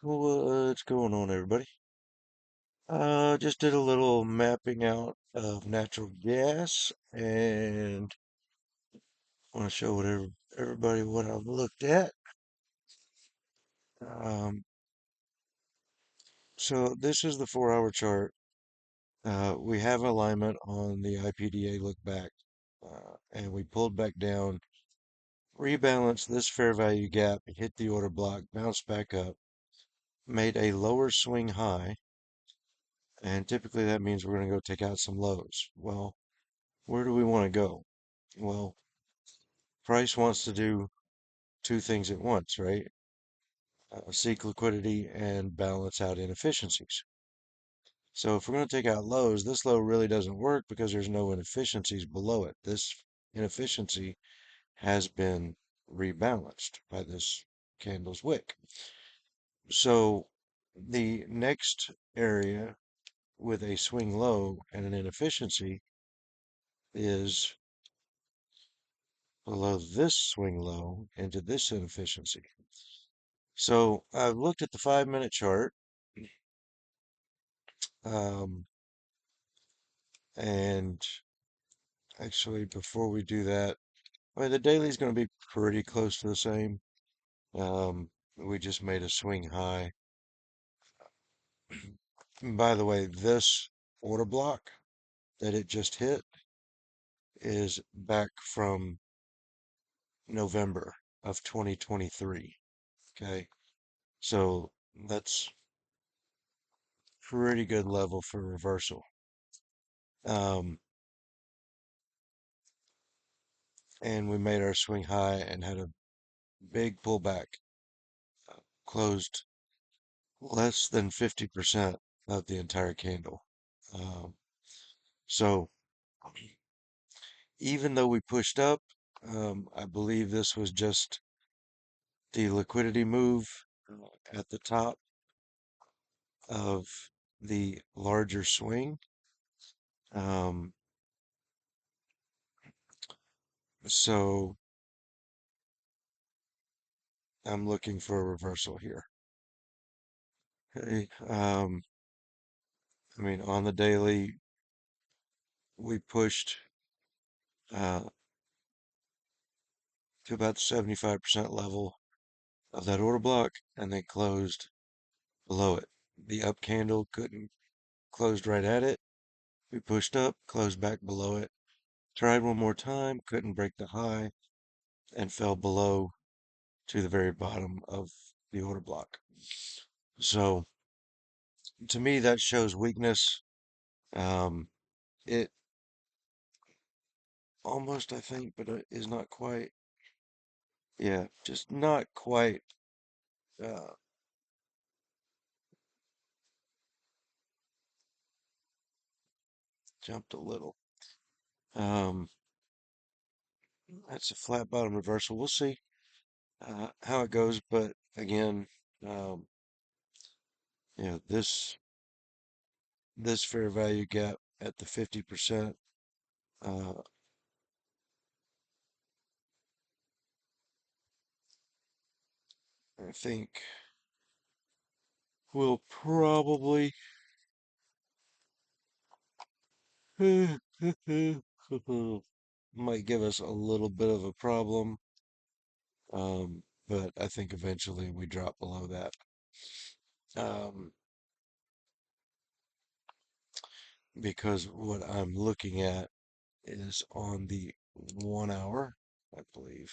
What's going on, everybody? Just did a little mapping out of natural gas and want to show everybody what I've looked at. Um, so this is the 4-hour chart. We have alignment on the IPDA look back, and we pulled back down, rebalanced this fair value gap, hit the order block, bounced back up, made a lower swing high, and typically that means we're going to go take out some lows. Well, where do we want to go? Well, price wants to do two things at once, right? Seek liquidity and balance out inefficiencies. So if we're going to take out lows, this low really doesn't work because there's no inefficiencies below it. This inefficiency has been rebalanced by this candle's wick. So the next area with a swing low and an inefficiency is below this swing low into this inefficiency. So I've looked at the 5-minute chart, um, and actually before we do that, I mean, the daily is going to be pretty close to the same. We just made a swing high. And by the way, this order block that it just hit is back from November of 2023. Okay, so that's pretty good level for reversal. Um, and we made our swing high and had a big pullback, closed less than 50% of the entire candle. Um, so even though we pushed up, I believe this was just the liquidity move at the top of the larger swing. Um, so I'm looking for a reversal here. Okay. I mean, on the daily, we pushed uh, to about the 75% level of that order block and then closed below it. The up candle couldn't closed right at it. We pushed up, closed back below it. Tried one more time, couldn't break the high, and fell below to the very bottom of the order block. So to me, that shows weakness. Um, it almost, I think, but is not quite. Yeah, just not quite. Uh, Jumped a little. Um, that's a flat bottom reversal. We'll see how it goes, but again, um, this fair value gap at the 50%, uh, I think will probably might give us a little bit of a problem, but I think eventually we drop below that. Um, because what I'm looking at is on the 1 hour, I believe.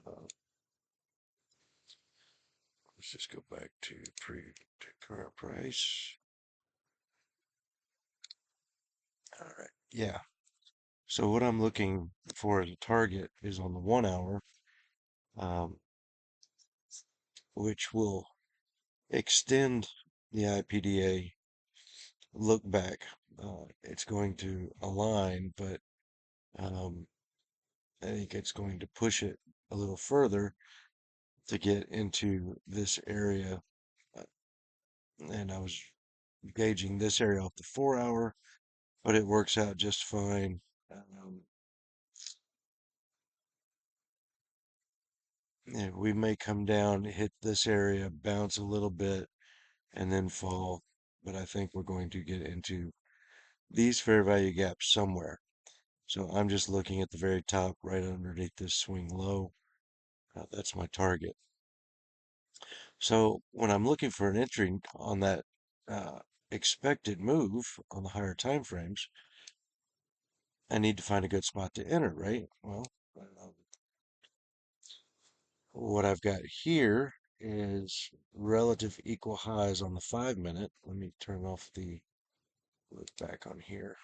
Uh, let's just go back to current price. All right. Yeah. So what I'm looking for as a target is on the 1 hour, um, which will extend the IPDA look back. It's going to align, but um, I think it's going to push it a little further to get into this area. Uh, And I was gauging this area off the 4 hour, but it works out just fine. Um, we may come down, hit this area, bounce a little bit, and then fall. But I think we're going to get into these fair value gaps somewhere. So I'm just looking at the very top right underneath this swing low. That's my target. So when I'm looking for an entry on that uh, expected move on the higher time frames, I need to find a good spot to enter, right? Well, what I've got here is relative equal highs on the 5 minute. Let me turn off the look back on here.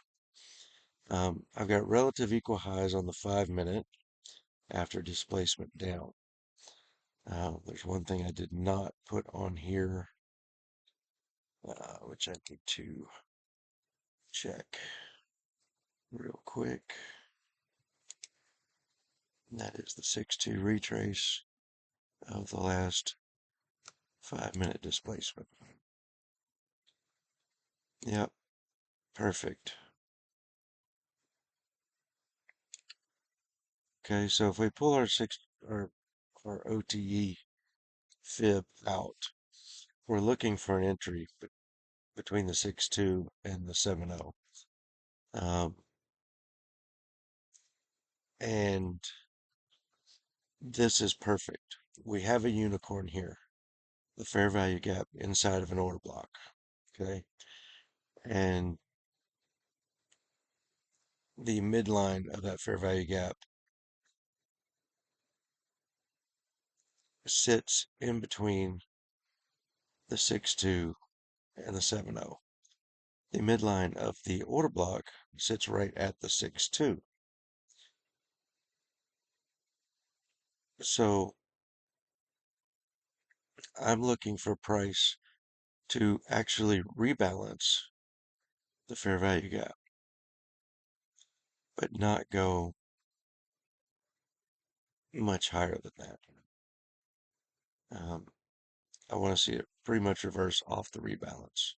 I've got relative equal highs on the 5 minute after displacement down. There's one thing I did not put on here, which I need to check real quick. And that is the 6-2 retrace of the last 5 minute displacement. Yep, perfect. Okay, so if we pull our OTE fib out, we're looking for an entry between the 6-2 and the 7-0. And this is perfect. We have a unicorn here, the fair value gap inside of an order block. Okay. And the midline of that fair value gap sits in between the 6-2 and the 7-0. The midline of the order block sits right at the 6-2. So I'm looking for price to actually rebalance the fair value gap, but not go much higher than that. Um, I want to see it pretty much reverse off the rebalance.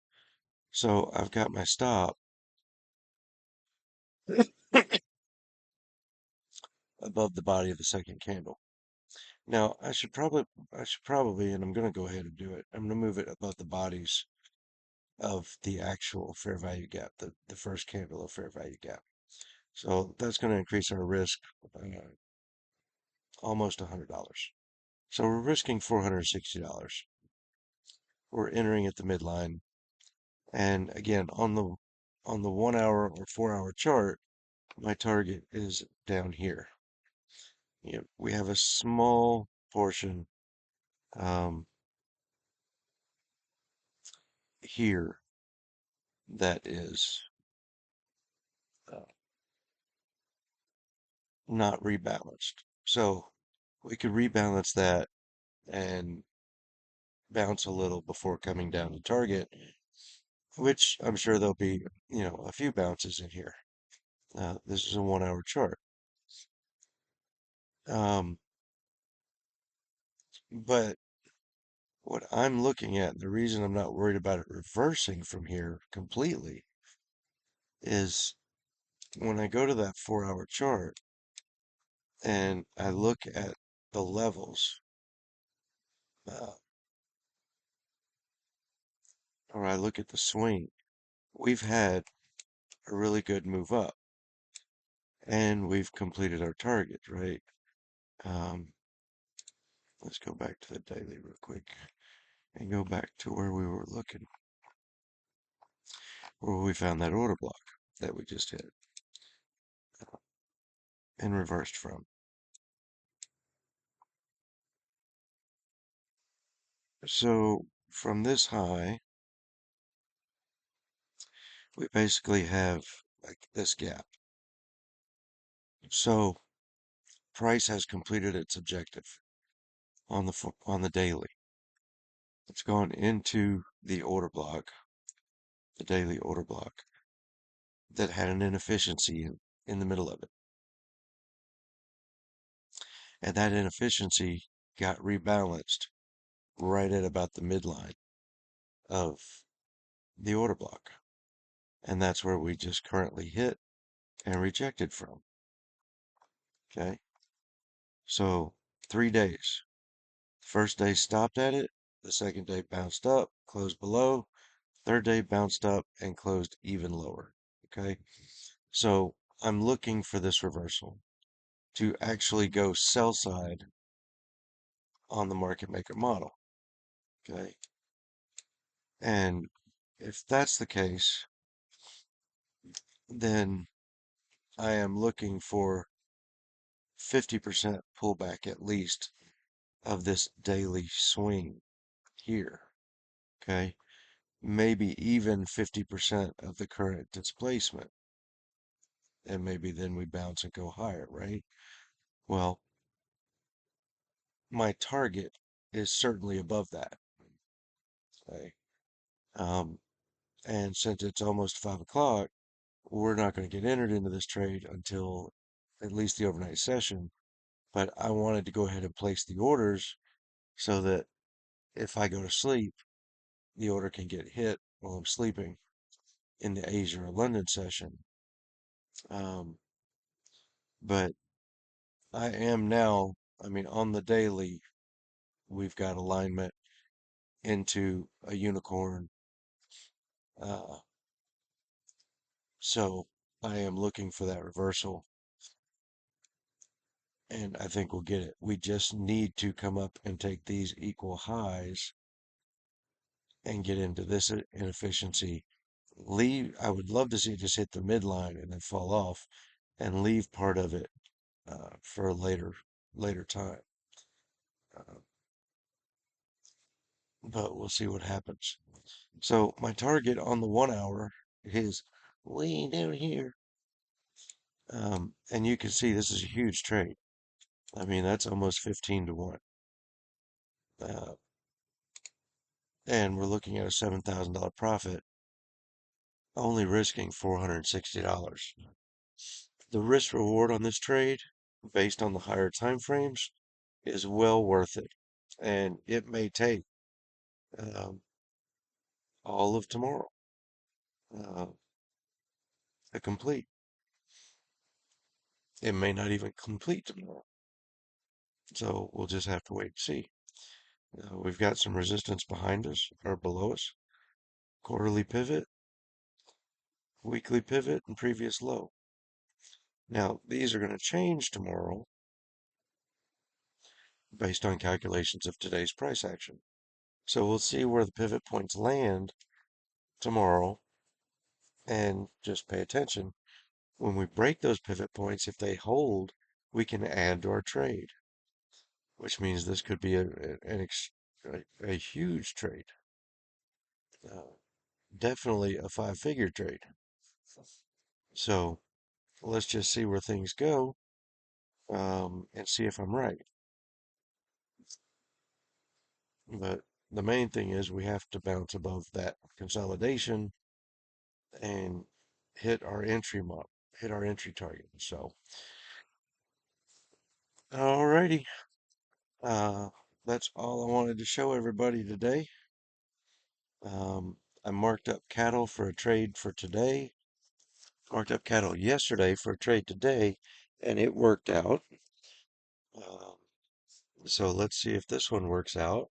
So I've got my stop above the body of the second candle. Now I should probably, and I'm going to go ahead and do it. I'm going to move it above the bodies of the actual fair value gap, the first candle of fair value gap. So that's going to increase our risk almost $100. So we're risking $460. We're entering at the midline. And again, on the 1 hour or 4 hour chart, my target is down here. We have a small portion um, here that is uh, not rebalanced. So we could rebalance that and bounce a little before coming down to target, which I'm sure there'll be, a few bounces in here. This is a 1 hour chart. Um, but what I'm looking at, the reason I'm not worried about it reversing from here completely is when I go to that 4 hour chart and I look at the levels, uh, or I look at the swing, we've had a really good move up and we've completed our target, right? Um, let's go back to the daily real quick and go back to where we were looking, where we found that order block that we just hit and reversed from. So from this high, we basically have like this gap. So price has completed its objective on the daily. It's gone into the order block, the daily order block that had an inefficiency in the middle of it. And that inefficiency got rebalanced right at about the midline of the order block. And that's where we just currently hit and rejected from. Okay. So 3 days. First day stopped at it. The second day bounced up, closed below. Third day bounced up and closed even lower. Okay. So I'm looking for this reversal to actually go sell side on the market maker model. Okay. And if that's the case, then I am looking for 50% pullback at least of this daily swing here. Okay. Maybe even 50% of the current displacement. And maybe then we bounce and go higher, right? Well, my target is certainly above that. Okay. Um, and since it's almost 5 o'clock, we're not going to get entered into this trade until at least the overnight session. But I wanted to go ahead and place the orders so that if I go to sleep, the order can get hit while I'm sleeping in the Asia or London session. Um, but I am now, I mean, on the daily, we've got alignment into a unicorn. Uh, so I am looking for that reversal, and I think we'll get it. We just need to come up and take these equal highs and get into this inefficiency. Leave, I would love to see it just hit the midline and then fall off and leave part of it for a later time. Uh, but we'll see what happens. So my target on the 1 hour is way down here. And you can see this is a huge trade. I mean, that's almost 15 to 1. Uh, and we're looking at a $7,000 profit, only risking $460. The risk reward on this trade, based on the higher time frames, is well worth it. And it may take um, all of tomorrow uh, to complete. It may not even complete tomorrow. So we'll just have to wait and see. We've got some resistance behind us or below us. Quarterly pivot, weekly pivot, and previous low. Now, these are going to change tomorrow based on calculations of today's price action. So we'll see where the pivot points land tomorrow and just pay attention. When we break those pivot points, if they hold, we can add to our trade, which means this could be a huge trade. Uh, Definitely a five-figure trade. So let's just see where things go and see if I'm right. But the main thing is we have to bounce above that consolidation and hit our entry target. So, alrighty, uh, that's all I wanted to show everybody today. I marked up cattle for a trade for today. Marked up cattle yesterday for a trade today, and it worked out. Um, so let's see if this one works out.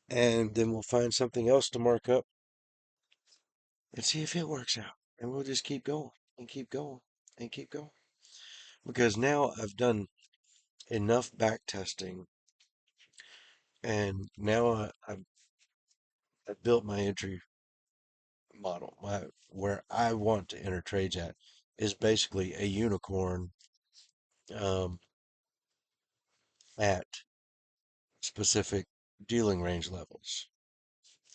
And then we'll find something else to mark up and see if it works out. And we'll just keep going and keep going and keep going. Because now I've done enough back testing and now I've built my entry model. Where I want to enter trades at is basically a unicorn um, at specific dealing range levels.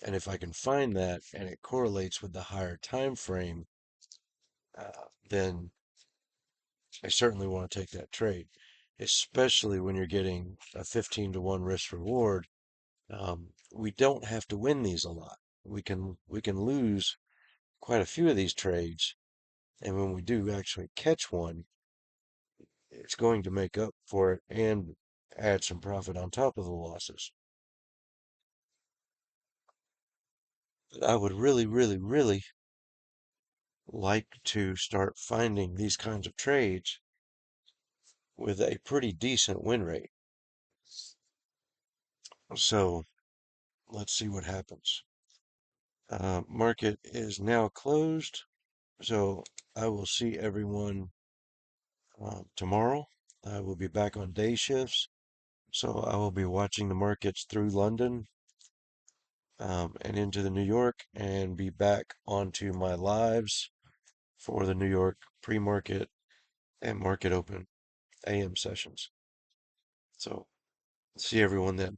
And if I can find that and it correlates with the higher time frame, then I certainly want to take that trade, especially when you're getting a 15 to 1 risk reward. We don't have to win these a lot. We can lose quite a few of these trades, and when we do actually catch one, it's going to make up for it and add some profit on top of the losses. But I would really, really, really like to start finding these kinds of trades with a pretty decent win rate. So let's see what happens. Market is now closed, so I will see everyone tomorrow. I will be back on day shifts, so I will be watching the markets through London and into the New York and be back onto my lives for the New York pre-market and market open AM sessions. So see everyone then.